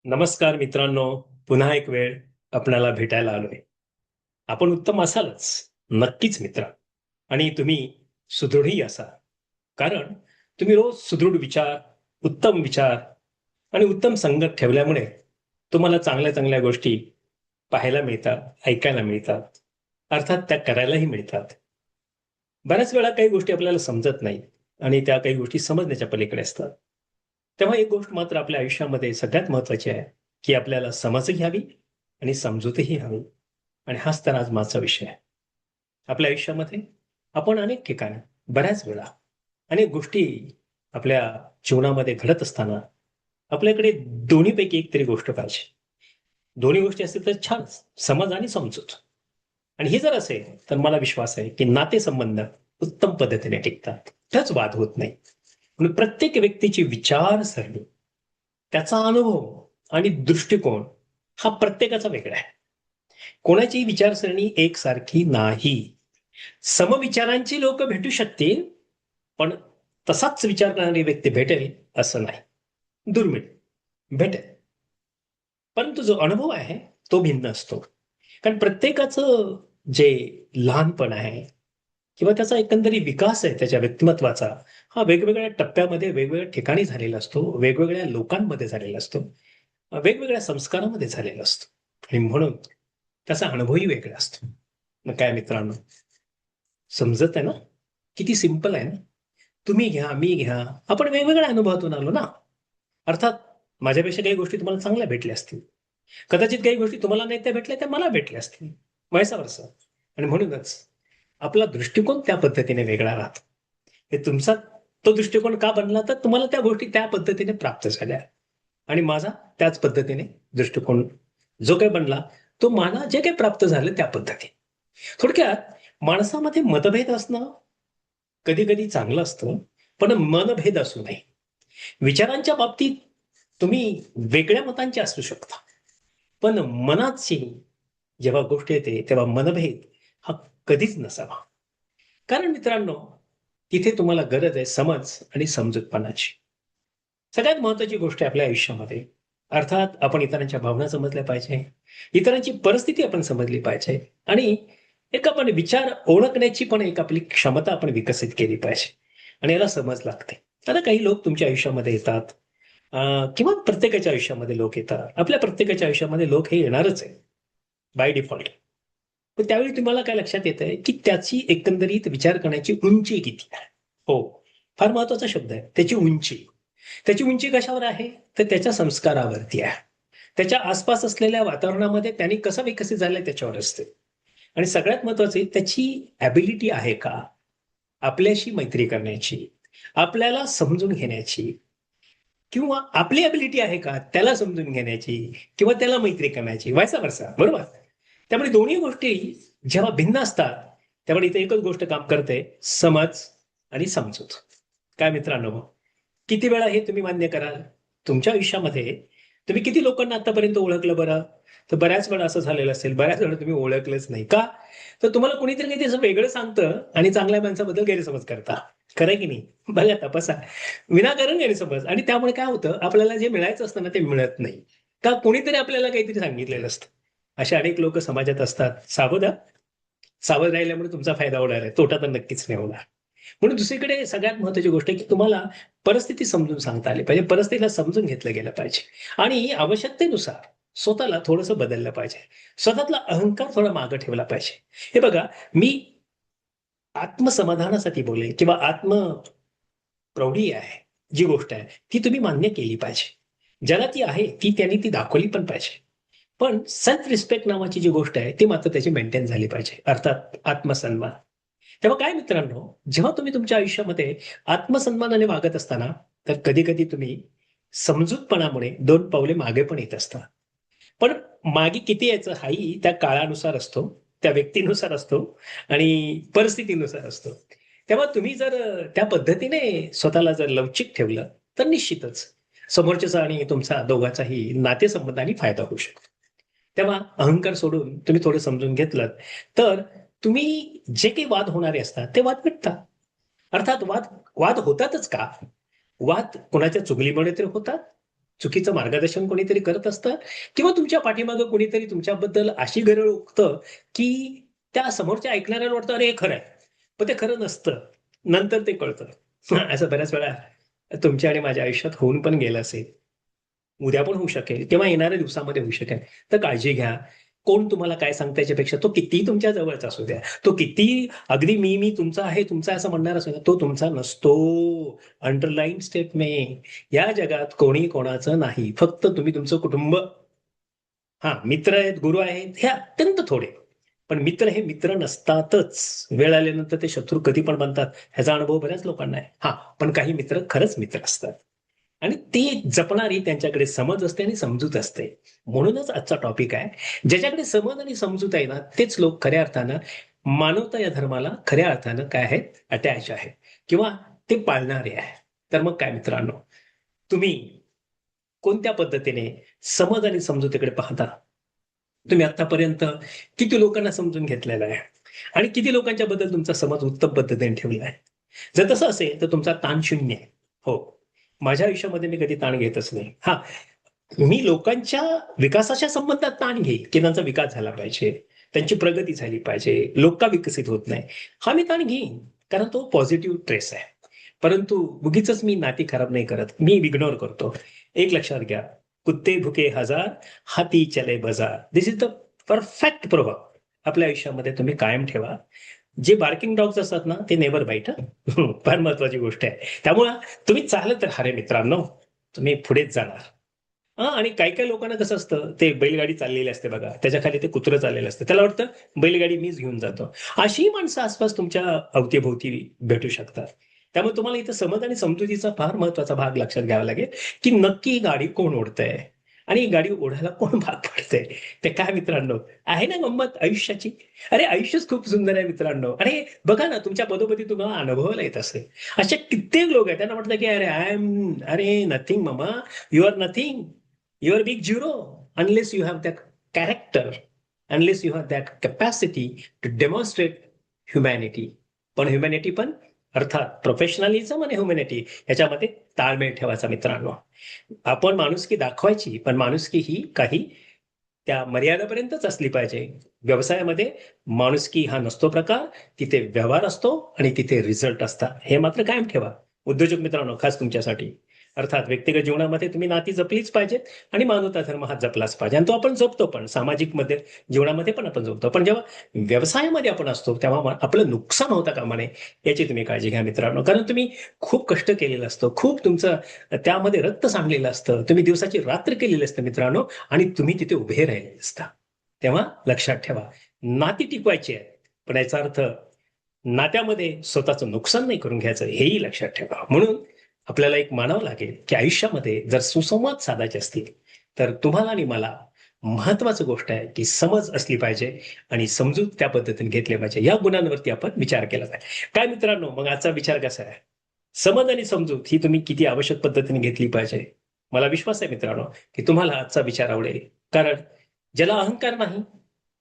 नमस्कार मित्रांनो, पुन्हा एक वेळ आपणाला भेटायला आलोय. आपण उत्तम असालच, नक्कीच मित्र. आणि तुम्ही सुदृढही असाल. कारण तुम्ही रोज सुदृढ विचार, उत्तम विचार आणि उत्तम संगत ठेवल्यामुळे तुम्हाला चांगल्या-चांगल्या गोष्टी पाहायला मिळतात, ऐकायला मिळतात. अर्थात त्या करायलाही मिळतात. बऱ्याच वेळा काही गोष्टी आपल्याला समजत नाहीत आणि त्या काही गोष्टी समजण्याच्या पलीकडे असतात. तेव्हा एक गोष्ट मात्र आपल्या आयुष्यामध्ये सगळ्यात महत्त्वाची आहे, की आपल्याला समजही हवी आणि समजूतही हवी. आणि हाच तर आज माझा विषय आहे. आपल्या आयुष्यामध्ये आपण अनेक ठिकाणी, बऱ्याच वेळा, अनेक गोष्टी आपल्या जीवनामध्ये घडत असताना आपल्याकडे दोन्हीपैकी एक तरी गोष्ट पाहिजे. दोन्ही गोष्टी असतील तर छानच, समज आणि समजूत. आणि हे जर असेल, तर मला विश्वास आहे, की नातेसंबंध उत्तम पद्धतीने टिकतात. कुठंच वाद होत नाही. म्हणून प्रत्येक व्यक्तीची विचारसरणी, त्याचा अनुभव आणि दृष्टिकोन हा प्रत्येकाचा वेगळा आहे. कोणाचीही विचारसरणी एकसारखी नाही. समविचारांची लोकं भेटू शकतील, पण तसाच विचार करणारी व्यक्ती भेटेल असं नाही. दुर्मिळ भेटेल. परंतु जो अनुभव आहे, तो भिन्न असतो. कारण प्रत्येकाचं जे लहानपण आहे किंवा त्याचा एकंदरीत विकास आहे त्याच्या व्यक्तिमत्त्वाचा, हा वेगवेगळ्या टप्प्यामध्ये, वेगवेगळ्या ठिकाणी झालेला असतो, वेगवेगळ्या लोकांमध्ये झालेला असतो, वेगवेगळ्या संस्कारामध्ये झालेला असतो आणि म्हणून त्याचा अनुभवही वेगळा असतो. मग काय मित्रांनो, समजत आहे ना? किती सिंपल आहे ना? तुम्ही घ्या, मी घ्या. आपण वेगवेगळ्या अनुभवातून आलो ना. अर्थात माझ्यापेक्षा काही गोष्टी तुम्हाला चांगल्या भेटल्या असतील. कदाचित काही गोष्टी तुम्हाला नाही त्या भेटल्या, त्या मला भेटल्या असतील. व्हाईस वर्सा. आणि म्हणूनच आपला दृष्टिकोन त्या पद्धतीने वेगळा राहतो. हे तुमचा तो दृष्टिकोन का बनला? तर तुम्हाला त्या गोष्टी त्या पद्धतीने प्राप्त झाल्या आणि माझा त्याच पद्धतीने दृष्टिकोन जो काही बनला, तो मला जे काही प्राप्त झालं त्या पद्धतीने. थोडक्यात माणसामध्ये मतभेद असणं कधी-कधी चांगलं असतं, पण मनभेद असू नये. विचारांच्या बाबतीत तुम्ही वेगळ्या मतांचे असू शकता. पण मनाची जेव्हा गोष्ट येते, तेव्हा मनभेद हा कधीच नसावा. कारण मित्रांनो, तिथे तुम्हाला गरज आहे समज आणि समजूतपणाची. सगळ्यात महत्त्वाची गोष्ट आहे आपल्या आयुष्यामध्ये. अर्थात आपण इतरांच्या भावना समजल्या पाहिजे. इतरांची परिस्थिती आपण समजली पाहिजे आणि एक आपण विचार ओळखण्याची पण एक आपली क्षमता आपण विकसित केली पाहिजे आणि याला समज लागते. आता काही लोक तुमच्या आयुष्यामध्ये येतात किंवा प्रत्येकाच्या आयुष्यामध्ये लोक येतात. आपल्या प्रत्येकाच्या आयुष्यामध्ये लोक हे येणारच आहे बाय डिफॉल्ट. पण त्यावेळी तुम्हाला काय लक्षात येतंय, की त्याची एकंदरीत विचार करण्याची उंची किती आहे? हो, फार महत्वाचा शब्द आहे. त्याची उंची. त्याची उंची कशावर आहे? तर त्याच्या संस्कारावरती आहे. त्याच्या आसपास असलेल्या वातावरणामध्ये त्यांनी कसं विकसित झालंय त्याच्यावर असते. आणि सगळ्यात महत्वाचं त्याची एबिलिटी आहे का? आपल्याशी मैत्री करण्याची, आपल्याला समजून घेण्याची किंवा आपली एबिलिटी आहे का त्याला समजून घेण्याची किंवा त्याला मैत्री करण्याची, व्हाईस वर्सा, बरोबर? त्यामुळे दोन्ही गोष्टी जेव्हा भिन्न असतात, त्यामुळे इथे एकच गोष्ट काम करते, समज आणि समजूत. काय मित्रांनो, किती वेळा हे तुम्ही मान्य कराल? तुमच्या आयुष्यामध्ये तुम्ही किती लोकांना आतापर्यंत ओळखलं बरं? तर बऱ्याच वेळा असं झालेलं असेल, बऱ्याच वेळा तुम्ही ओळखलंच नाही. का? तर तुम्हाला कोणीतरी काहीतरी असं वेगळं सांगतं आणि चांगल्या माणसाबद्दल गैरसमज करता. खरं आहे की नाही? बघा तपासा. विनाकारण गैरसमज आणि त्यामुळे काय होतं, आपल्याला जे मिळायचं असतं ना, ते मिळत नाही. का कोणीतरी आपल्याला काहीतरी सांगितलेलं असतं. असे अनेक लोकं समाजात असतात. सावध सावध राहिल्यामुळे तुमचा फायदा होणार आहे. तोटा तर नक्कीच नाही होणार. म्हणून दुसरीकडे सगळ्यात महत्त्वाची गोष्ट आहे, की तुम्हाला परिस्थिती समजून सांगता आली पाहिजे. परिस्थितीला समजून घेतलं गेलं पाहिजे आणि आवश्यकतेनुसार स्वतःला थोडंसं बदललं पाहिजे. स्वतःतला अहंकार थोडा मागे ठेवला पाहिजे. हे बघा, मी आत्मसमाधानासाठी बोलेन किंवा प्रौढी आहे, जी गोष्ट आहे, ती तुम्ही मान्य केली पाहिजे. ज्याला ती आहे, त्यांनी ती दाखवली पण पाहिजे. पण सेल्फ रिस्पेक्ट नावाची जी गोष्ट आहे, ती मात्र त्याची मेंटेन झाली पाहिजे. अर्थात आत्मसन्मान. तेव्हा काय मित्रांनो, जेव्हा तुम्ही तुमच्या आयुष्यामध्ये आत्मसन्मानाने वागत असताना, तर कधी-कधी तुम्ही समजूतपणामुळे 2 पावले मागे पण येत असता. पण मागे किती यायचं हाही त्या काळानुसार असतो, त्या व्यक्तीनुसार असतो आणि परिस्थितीनुसार असतो. तेव्हा तुम्ही जर त्या पद्धतीने स्वतःला जर लवचिक ठेवलं, तर निश्चितच समोरच्याचा आणि तुमचा दोघांचाही नातेसंबंधांनी फायदा होऊ शकतो. तेव्हा अहंकार सोडून तुम्ही थोडं समजून घेतलत, तर तुम्ही जे काही वाद होणारे असतात, ते वाद मिटतात. अर्थात वाद वाद होतातच का? वाद कोणाच्या चुगलीमुळे तर होतात चुकीचं मार्गदर्शन कोणीतरी करत असतं किंवा तुमच्या पाठीमागं कोणीतरी तुमच्याबद्दल अशी गरळ ओकतं की त्या समोरच्या ऐकणाऱ्याला वाटतं अरे हे खरं आहे, पण ते खरं नसतं. नंतर ते कळतं. असं बऱ्याच वेळा तुमच्या आणि माझ्या आयुष्यात होऊन पण गेलं असेल. उद्या पण होऊ शकेल किंवा येणाऱ्या दिवसामध्ये होऊ शकेल. तर काळजी घ्या. कोण तुम्हाला काय सांगतं याच्यापेक्षा तो कितीही तुमच्या जवळचा असू द्या, तो किती अगदी मी तुमचा आहे, तुमचा आहे असं म्हणणार असू द्या, तो तुमचा नसतो. Underline statement. या जगात कोणी कोणाचं नाही. फक्त तुम्ही तुमचं कुटुंब. हां, मित्र आहेत, गुरु आहेत, हे अत्यंत थोडे. पण मित्र हे मित्र नसतातच. वेळ आल्यानंतर ते शत्रू कधी पण बनतात. ह्याचा अनुभव बऱ्याच लोकांना आहे. हां, पण काही मित्र खरंच मित्र असतात. आणि ते जपणारी त्यांच्याकडे समज असते आणि समजूत असते. म्हणूनच आजचा टॉपिक आहे. ज्याच्याकडे समज आणि समजूत आहे ना, तेच लोक खऱ्या अर्थानं मानवता या धर्माला खऱ्या अर्थानं काय आहेत, अटॅच आहे किंवा ते पाळणारे आहे. तर मग काय मित्रांनो, तुम्ही कोणत्या पद्धतीने समज आणि समजुतीकडे पाहता? तुम्ही आतापर्यंत किती लोकांना समजून घेतलेलं आहे आणि किती लोकांच्या बद्दल तुमचा समज उत्तम पद्धतीने ठेवला आहे? जर तसं असेल तर तुमचा ताण शून्य आहे. हो. माझ्या आयुष्यामध्ये मी कधी ताण घेतच नाही. हां, मी लोकांच्या विकासाच्या संबंधात ताण घेईल, की त्यांचा विकास झाला पाहिजे, त्यांची प्रगती झाली पाहिजे, लोक का विकसित होत नाही, हा मी ताण घेईन. कारण तो पॉझिटिव्ह ट्रेस आहे. परंतु उगीचच मी नाती खराब नाही करत. मी इग्नोर करतो. एक लक्षात घ्या, कुत्ते भुके हजार, हाती चले बाजार. दिस इज द परफेक्ट प्रॉव्हर्ब. आपल्या आयुष्यामध्ये तुम्ही कायम ठेवा. जे बार्किंग डॉग्स असतात ना, ते नेव्हर बाईट हं. फार महत्वाची गोष्ट आहे. त्यामुळं तुम्ही चालत राहा रे मित्रांनो. तुम्ही पुढेच जाणार. हां, आणि काही-काही लोकांना कसं असतं, ते बैलगाडी चाललेली असते बघा, त्याच्या खाली ते कुत्रं चाललेलं असतं. त्याला वाटतं बैलगाडी मीच घेऊन जातो. अशीही माणसं आसपास तुमच्या अवतीभोवती भेटू शकतात. त्यामुळे तुम्हाला इथं समज आणि समजुतीचा फार महत्वाचा भाग लक्षात घ्यावा लागेल, की नक्की ही गाडी कोण ओढतंय आणि ही गाडी ओढायला कोण भाग पाडतंय. ते काय मित्रांनो, आहे ना गंमत आयुष्याची? अरे आयुष्यच खूप सुंदर आहे मित्रांनो. अरे बघा ना, तुमच्या पदोपदी तुम्हाला अनुभवायला येत असेल. असे कित्येक लोक आहेत, त्यांना वाटतं की अरे आय एम अरे नथिंग मामा, you are nothing. You are a big zero unless you have that character, unless you have that capacity to demonstrate humanity. पण ह्युमॅनिटी पण अर्थात प्रोफेशनलिझम आणि ह्युमॅनिटी याच्यामध्ये ताळमेळ ठेवायचा मित्रांनो. आपण माणुसकी दाखवायची, पण माणुसकी ही काही त्या मर्यादेपर्यंतच असली पाहिजे. व्यवसायामध्ये माणुसकी हा नसतो प्रकार, तिथे व्यवहार असतो आणि तिथे रिझल्ट असतात. हे मात्र कायम ठेवा. उद्योजक मित्रांनो, खास तुमच्यासाठी. अर्थात व्यक्तिगत जीवनामध्ये तुम्ही नाती जपलीच पाहिजेत आणि मानवता धर्म हा जपलाच पाहिजे आणि तो आपण जपतो पण. सामाजिक मध्ये जीवनामध्ये पण आपण जपतो. पण जेव्हा व्यवसायामध्ये आपण असतो, तेव्हा आपलं नुकसान होता कामा नये, याची तुम्ही काळजी घ्या मित्रांनो. कारण तुम्ही खूप कष्ट केलेलं असतं, खूप तुमचं त्यामध्ये रक्त सांडलेलं असतं. तुम्ही दिवसाची रात्र केलेली असते मित्रांनो आणि तुम्ही तिथे उभे राहिलेले असता. तेव्हा लक्षात ठेवा, नाती टिकवायची आहेत. पण याचा अर्थ नात्यामध्ये स्वतःचं नुकसान नाही करून घ्यायचं, हेही लक्षात ठेवा. म्हणून आपल्याला एक मानावं लागेल, की आयुष्यामध्ये जर सुसंवाद साधायचे असतील, तर तुम्हाला आणि मला महत्वाची गोष्ट आहे, की समज असली पाहिजे आणि समजूत त्या पद्धतीने घेतली पाहिजे. या गुणांवरती आपण विचार केला पाहिजे. काय मित्रांनो, मग आजचा विचार कसा आहे? समज आणि समजूत ही तुम्ही किती आवश्यक पद्धतीने घेतली पाहिजे. मला विश्वास आहे मित्रांनो, की तुम्हाला आजचा विचार आवडेल. कारण ज्याला अहंकार नाही,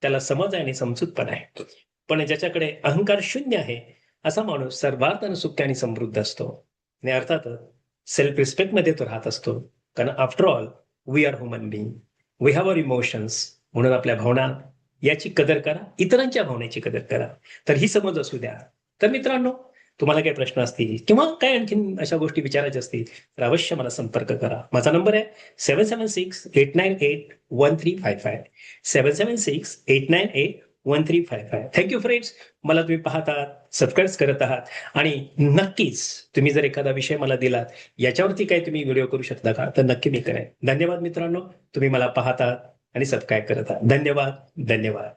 त्याला समज आहे आणि समजूत पण आहे. पण ज्याच्याकडे अहंकार शून्य आहे, असा माणूस सर्वार्थाने सुखी आणि समृद्ध असतो. आणि अर्थातच सेल्फ रिस्पेक्टमध्ये तो राहत असतो. कारण after all we are human being. We have our emotions. म्हणून आपल्या भावना याची कदर करा, इतरांच्या भावनेची कदर करा. तर ही समज असू द्या. तर मित्रांनो, तुम्हाला काही प्रश्न असतील किंवा काही आणखीन अशा गोष्टी विचारायच्या असतील, तर अवश्य मला संपर्क करा. माझा नंबर आहे 7768981355. 7768981355. Thank you friends. मला तुम्ही पाहतात, सबस्क्राईब करत आहात आणि नक्कीच तुम्ही जर एखादा विषय मला दिलात, याच्यावरती काही तुम्ही व्हिडिओ करू शकता का? तर नक्की मी करेन. धन्यवाद मित्रांनो. तुम्ही मला पाहतात आणि सबस्क्राईब करत आहात. धन्यवाद. धन्यवाद.